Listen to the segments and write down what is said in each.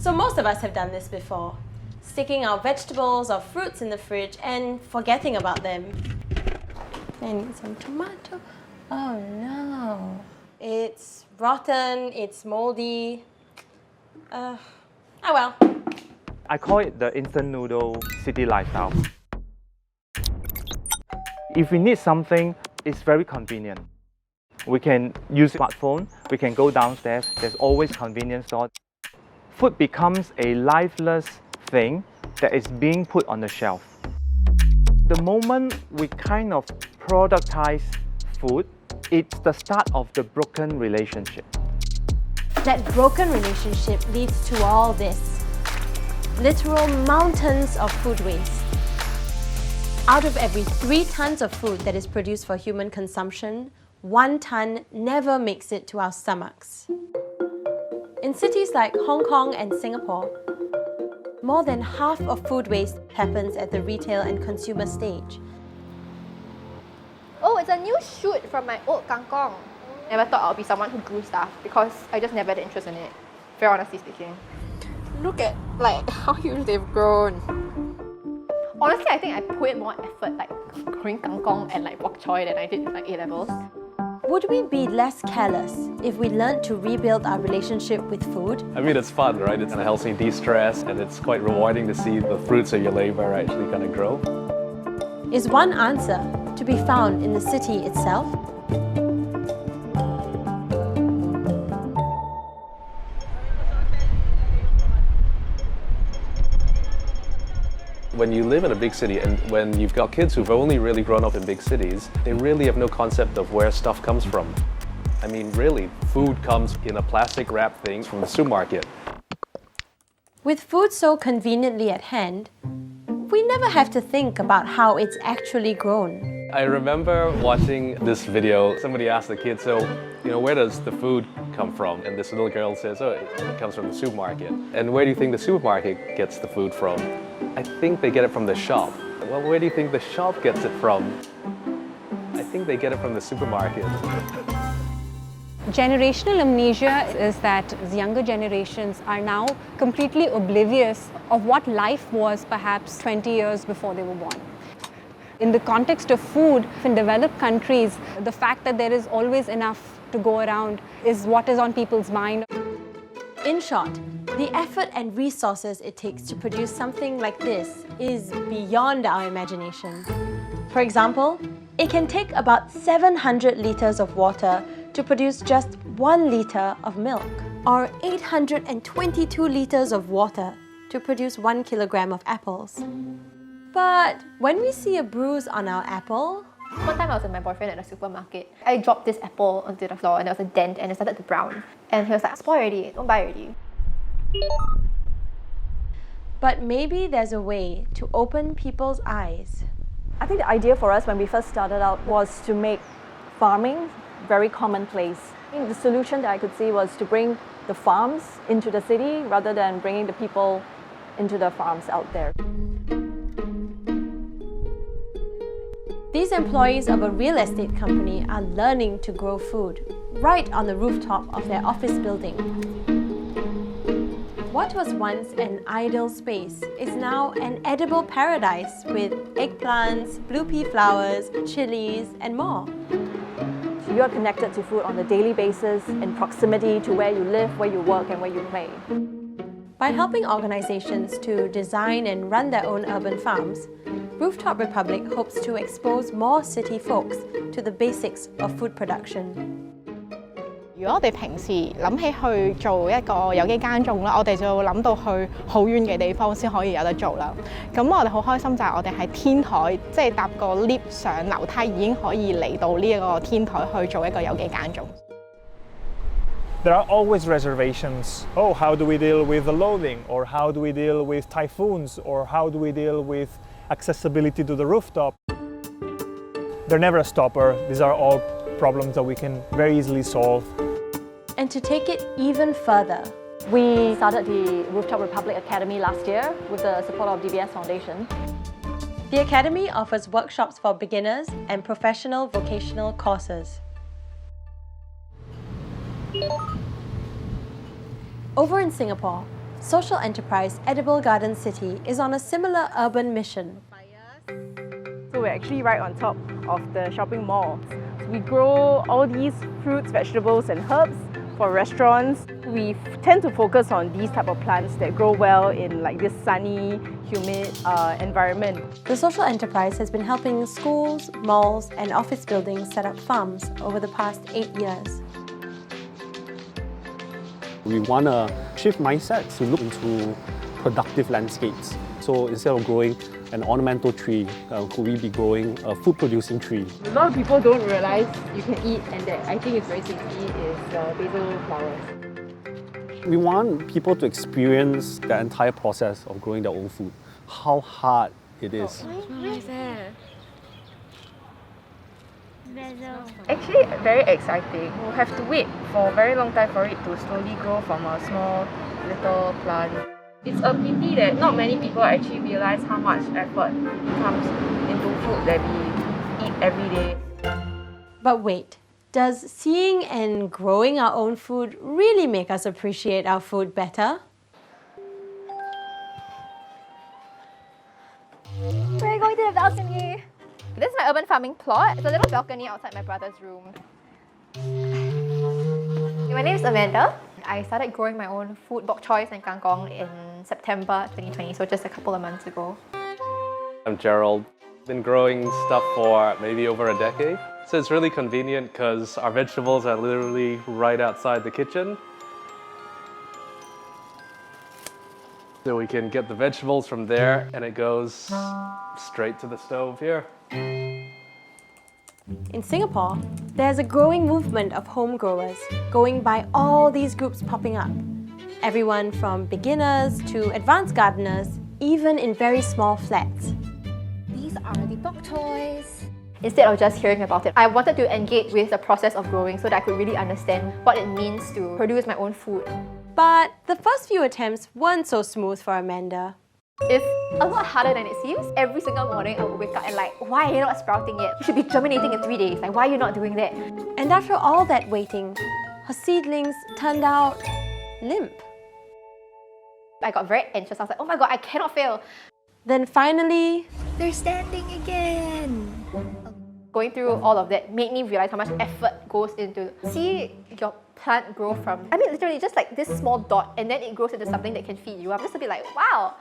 So most of us have done this before, sticking our vegetables or fruits in the fridge and forgetting about them. I need some tomato. Oh no. It's rotten, it's moldy. Oh well. I call it the instant noodle city lifestyle. If we need something, it's very convenient. We can use smartphone, we can go downstairs, there's always convenience store. Food becomes a lifeless thing that is being put on the shelf. The moment we kind of productize food, it's the start of the broken relationship. That broken relationship leads to all this. Literal mountains of food waste. Out of every 3 tons of food that is produced for human consumption, 1 ton never makes it to our stomachs. In cities like Hong Kong and Singapore, more than half of food waste happens at the retail and consumer stage. Oh, it's a new shoot from my old kangkong. Never thought I would be someone who grew stuff because I just never had interest in it, very honestly speaking. Look at how huge they've grown. Honestly, I think I put in more effort growing kangkong and bok choy than I did with A-levels. Would we be less careless if we learned to rebuild our relationship with food? I mean, it's fun, right? It helps me de-stress and it's quite rewarding to see the fruits of your labor actually kind of grow. Is one answer to be found in the city itself? When you live in a big city and when you've got kids who've only really grown up in big cities, they really have no concept of where stuff comes from. I mean, really, food comes in a plastic wrap thing from the supermarket. With food so conveniently at hand, we never have to think about how it's actually grown. I remember watching this video. Somebody asked the kid, so, where does the food come from? And this little girl says, oh, it comes from the supermarket. And where do you think the supermarket gets the food from? I think they get it from the shop. Well, where do you think the shop gets it from? I think they get it from the supermarket. Generational amnesia is that younger generations are now completely oblivious of what life was perhaps 20 years before they were born. In the context of food, in developed countries, the fact that there is always enough to go around is what is on people's mind. In short, the effort and resources it takes to produce something like this is beyond our imagination. For example, it can take about 700 liters of water to produce just 1 liter of milk, or 822 liters of water to produce 1 kilogram of apples. But when we see a bruise on our apple, one time I was with my boyfriend at the supermarket. I dropped this apple onto the floor and there was a dent and it started to brown. And he was like, spoil already, don't buy already. But maybe there's a way to open people's eyes. I think the idea for us when we first started out was to make farming very commonplace. I think the solution that I could see was to bring the farms into the city rather than bringing the people into the farms out there. These employees of a real estate company are learning to grow food right on the rooftop of their office building. What was once an idle space is now an edible paradise with eggplants, blue pea flowers, chillies, and more. You are connected to food on a daily basis in proximity to where you live, where you work, and where you play. By helping organizations to design and run their own urban farms, Rooftop Republic hopes to expose more city folks to the basics of food production. 如果我哋平時諗起去做一個有機耕種啦，我哋就會諗到去好遠嘅地方先可以有得做啦。咁我哋好開心就係我哋喺天台，即係搭個 lift 上樓梯已經可以嚟到呢一個天台去做一個有機耕種。There are always reservations. Oh, how do we deal with the loading? Or how do we deal with typhoons? Or how do we deal with accessibility to the rooftop? They're never a stopper. These are all problems that we can very easily solve. And to take it even further, we started the Rooftop Republic Academy last year with the support of DBS Foundation. The Academy offers workshops for beginners and professional vocational courses. Over in Singapore, social enterprise Edible Garden City is on a similar urban mission. So we're actually right on top of the shopping mall. We grow all these fruits, vegetables and herbs for restaurants. We tend to focus on these type of plants that grow well in like this sunny, humid environment. The social enterprise has been helping schools, malls and office buildings set up farms over the past 8 years. We want to shift mindsets to look into productive landscapes. So instead of growing an ornamental tree, could we be growing a food-producing tree? A lot of people don't realize you can eat, and that I think is very tasty, is basil flowers. We want people to experience the entire process of growing their own food, how hard it is. Actually, very exciting. We'll have to wait for a very long time for it to slowly grow from a small little plant. It's a pity that not many people actually realize how much effort comes into food that we eat every day. But wait, does seeing and growing our own food really make us appreciate our food better? We're going to the balcony. This is my urban farming plot. It's a little balcony outside my brother's room. My name is Amanda. I started growing my own food, bok choy and kangkong in September 2020, so just a couple of months ago. I'm Gerald. Been growing stuff for maybe over a decade. So it's really convenient because our vegetables are literally right outside the kitchen. So we can get the vegetables from there and it goes straight to the stove here. In Singapore, there's a growing movement of home growers, going by all these groups popping up. Everyone from beginners to advanced gardeners, even in very small flats. These are the bok choys. Instead of just hearing about it, I wanted to engage with the process of growing so that I could really understand what it means to produce my own food. But the first few attempts weren't so smooth for Amanda. It's a lot harder than it seems. Every single morning I would wake up and like, why are you not sprouting yet? You should be germinating in 3 days. Like, why are you not doing that? And after all that waiting, her seedlings turned out limp. I got very anxious. I was like, oh my god, I cannot fail. Then finally, They're standing again. Going through all of that made me realize how much effort goes into see your plant grow from, I mean literally just like this small dot, and then it grows into something that can feed you. I'm just a bit like, wow.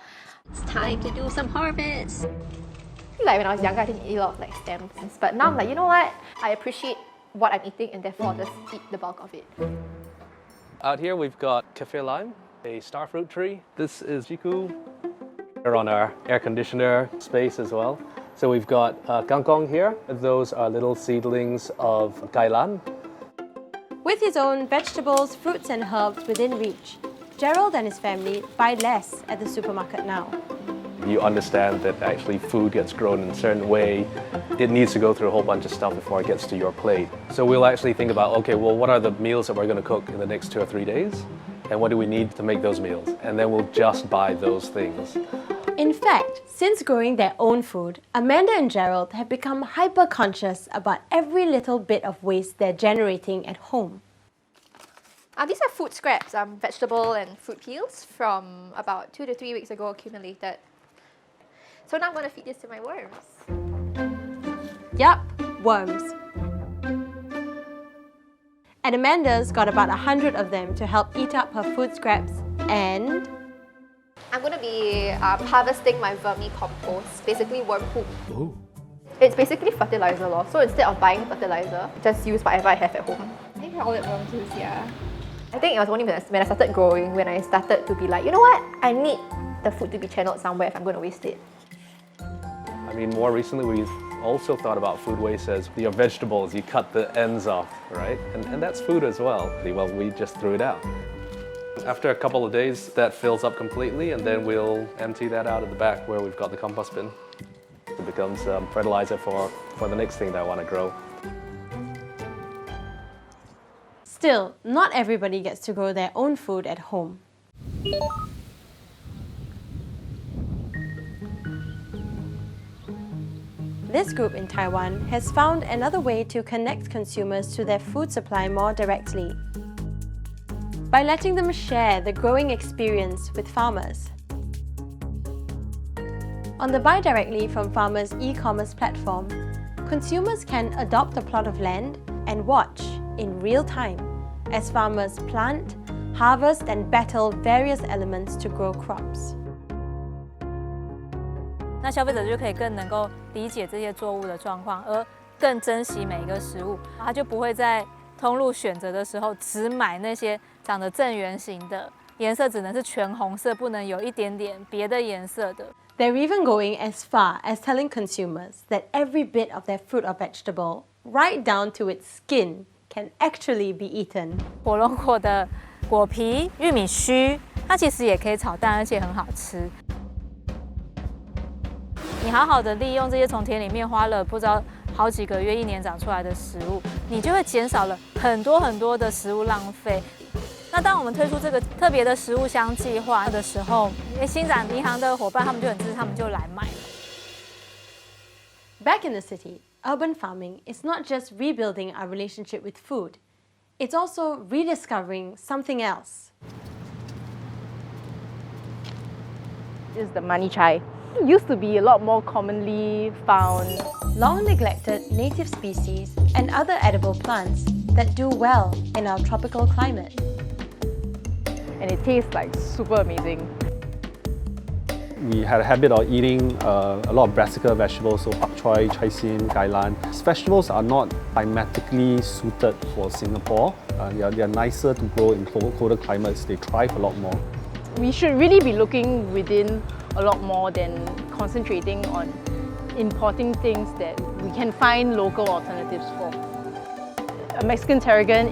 It's time to do some harvest. I feel like when I was younger, I didn't eat a lot of like stems. But now I'm like, you know what? I appreciate what I'm eating and therefore I'll just eat the bulk of it. Out here we've got Cathay lime, a starfruit tree. This is jiku. We're on our air conditioner space as well. So we've got kangkong here. Those are little seedlings of kailan. with his own vegetables, fruits and herbs within reach, Gerald and his family buy less at the supermarket now. You understand that actually food gets grown in a certain way. It needs to go through a whole bunch of stuff before it gets to your plate. So we'll actually think about, okay, well, what are the meals that we're going to cook in the next 2 or 3 days? And what do we need to make those meals? And then we'll just buy those things. In fact, since growing their own food, Amanda and Gerald have become hyper-conscious about every little bit of waste they're generating at home. These are food scraps, vegetable and fruit peels from about 2 to 3 weeks ago accumulated. So now I'm going to feed this to my worms. Yup, worms. And Amanda's got about 100 of them to help eat up her food scraps, and I'm going to be harvesting my vermicompost, basically worm poop. Ooh. It's basically fertilizer lor. So instead of buying fertilizer, just use whatever I have at home. I think all it worm juice, yeah. I think it was only when I started growing, when I started to be like, you know what? I need the food to be channeled somewhere if I'm going to waste it. I mean, more recently we've also thought about food waste as your vegetables, you cut the ends off, right? And that's food as well. Well, we just threw it out. After a couple of days, that fills up completely, and then we'll empty that out at the back where we've got the compost bin. It becomes fertilizer for the next thing that I want to grow. still, not everybody gets to grow their own food at home. This group in Taiwan has found another way to connect consumers to their food supply more directly. by letting them share the growing experience with farmers. On the Buy Directly from Farmers e-commerce platform, consumers can adopt a plot of land and watch in real time as farmers plant, harvest and battle various elements to grow crops. 那消费者就可以更能够理解这些作物的状况，而更珍惜每一个食物，他就不会在通路选择的时候只买那些长得正圆形的，颜色只能是全红色，不能有一点点别的颜色的。They're even going as far as telling consumers that every bit of their fruit or vegetable, right down to its skin, can actually be eaten. 火龙果的果皮、玉米须，它其实也可以炒蛋，而且很好吃。你好好的利用这些从田里面花了不知道好几个月、一年长出来的食物，你就会减少了很多的食物浪费。那当我们推出这个特别的食物箱计划的时候，新展银行的伙伴他们就很支持，他们就来买了。Back in the city, urban farming is not just rebuilding our relationship with food, it's also rediscovering something else. This is the money chai. It used to be a lot more commonly found. Long neglected native species and other edible plants that do well in our tropical climate. And it tastes like super amazing. We had a habit of eating a lot of brassica vegetables, so pak choy, chai sin, kai lan. These vegetables are not climatically suited for Singapore. They are nicer to grow in colder climates. They thrive a lot more. We should really be looking within a lot more than concentrating on importing things that we can find local alternatives for. A Mexican tarragon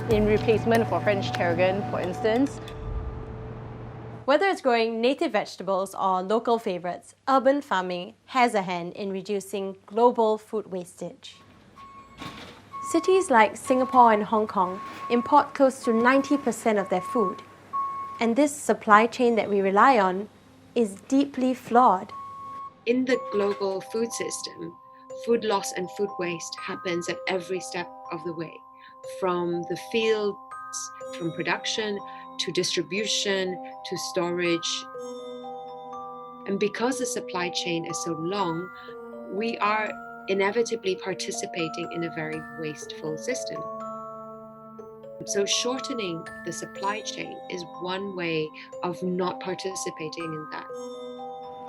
in replacement for French tarragon, for instance. Whether it's growing native vegetables or local favorites, urban farming has a hand in reducing global food wastage. Cities like Singapore and Hong Kong import close to 90% of their food. And this supply chain that we rely on is deeply flawed. In the global food system, food loss and food waste happens at every step of the way, from the fields, from production, to distribution, to storage. And because the supply chain is so long, we are inevitably participating in a very wasteful system. So shortening the supply chain is one way of not participating in that.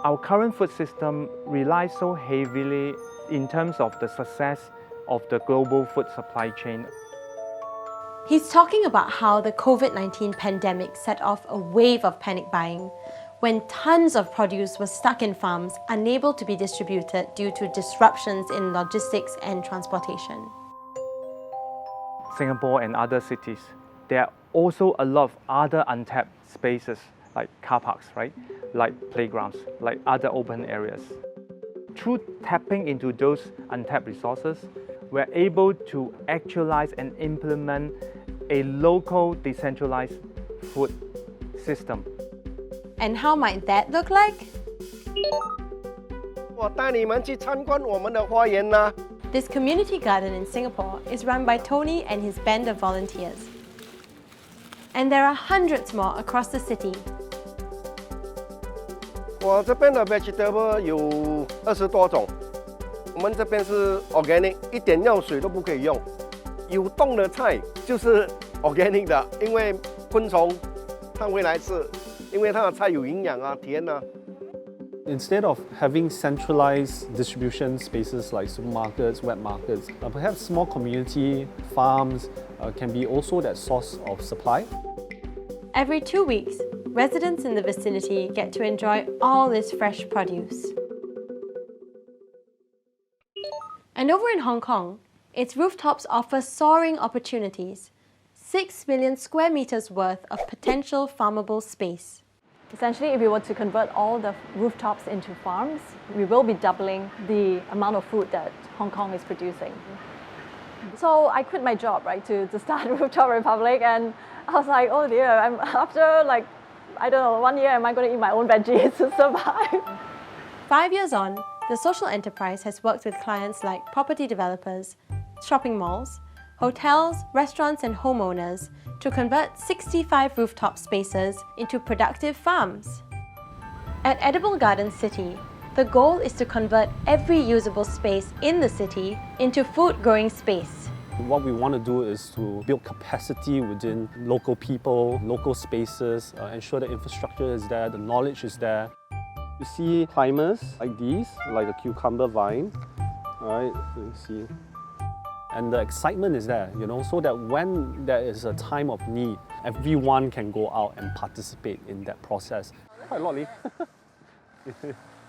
Our current food system relies so heavily in terms of the success of the global food supply chain. He's talking about how the COVID-19 pandemic set off a wave of panic buying when tons of produce was stuck in farms, unable to be distributed due to disruptions in logistics and transportation. Singapore and other cities, there are also a lot of other untapped spaces like car parks, right? Like playgrounds, like other open areas. Through tapping into those untapped resources, we're able to actualize and implement a local decentralized food system. And how might that look like? 我带你们去参观我们的花园啦。 This community garden in Singapore is run by Tony and his band of volunteers. And there are hundreds more across the city. 我这边的 vegetable 有20多种，我们这边是 organic， 一点药水都不可以用。有冻的菜就是 organic 的，因为昆虫它会来吃，因为它的菜有营养啊，甜啊。 Instead of having centralized distribution spaces like supermarkets, wet markets, perhaps small community farms can be also that source of supply. Every 2 weeks, residents in the vicinity get to enjoy all this fresh produce. And over in Hong Kong, its rooftops offer soaring opportunities. 6 million square meters worth of potential farmable space. Essentially, if we were to convert all the rooftops into farms, we will be doubling the amount of food that Hong Kong is producing. So I quit my job, right, to start Rooftop Republic, and I was like, oh dear, after like, I don't know, 1 year, am I going to eat my own veggies to survive? 5 years on, the social enterprise has worked with clients like property developers, shopping malls, hotels, restaurants and homeowners to convert 65 rooftop spaces into productive farms. At Edible Garden City, the goal is to convert every usable space in the city into food growing space. What we want to do is to build capacity within local people, local spaces, ensure the infrastructure is there, the knowledge is there. You see climbers like these, like the cucumber vine, right? You see. And the excitement is there, so that when there is a time of need, everyone can go out and participate in that process. Quite a lot, Lee.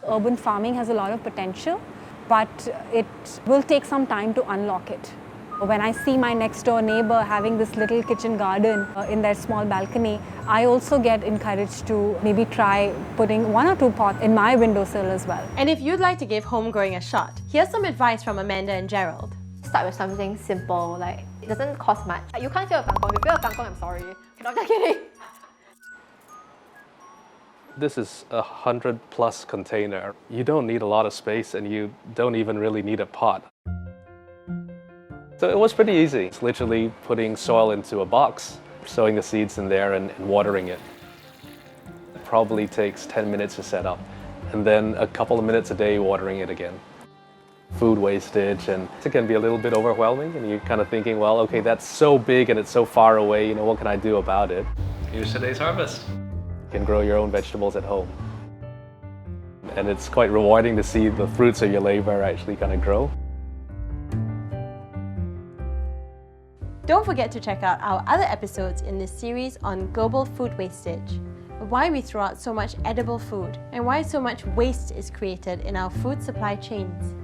Urban farming has a lot of potential, but it will take some time to unlock it. When I see my next door neighbor having this little kitchen garden in their small balcony, I also get encouraged to maybe try putting 1 or 2 pots in my windowsill as well. And if you'd like to give home growing a shot, here's some advice from Amanda and Gerald. Start with something simple, like it doesn't cost much. You can't feel a kangkong. If you feel a kangkong, I'm sorry. I'm just kidding. This is a 100+ container. You don't need a lot of space and you don't even really need a pot. So it was pretty easy. It's literally putting soil into a box, sowing the seeds in there and watering it. It probably takes 10 minutes to set up and then a couple of minutes a day watering it again. Food wastage, and it can be a little bit overwhelming and you're kind of thinking, well, okay, that's so big and it's so far away, what can I do about it? Here's today's harvest. You can grow your own vegetables at home. And it's quite rewarding to see the fruits of your labor actually kind of grow. Don't forget to check out our other episodes in this series on global food wastage, why we throw out so much edible food, and why so much waste is created in our food supply chains.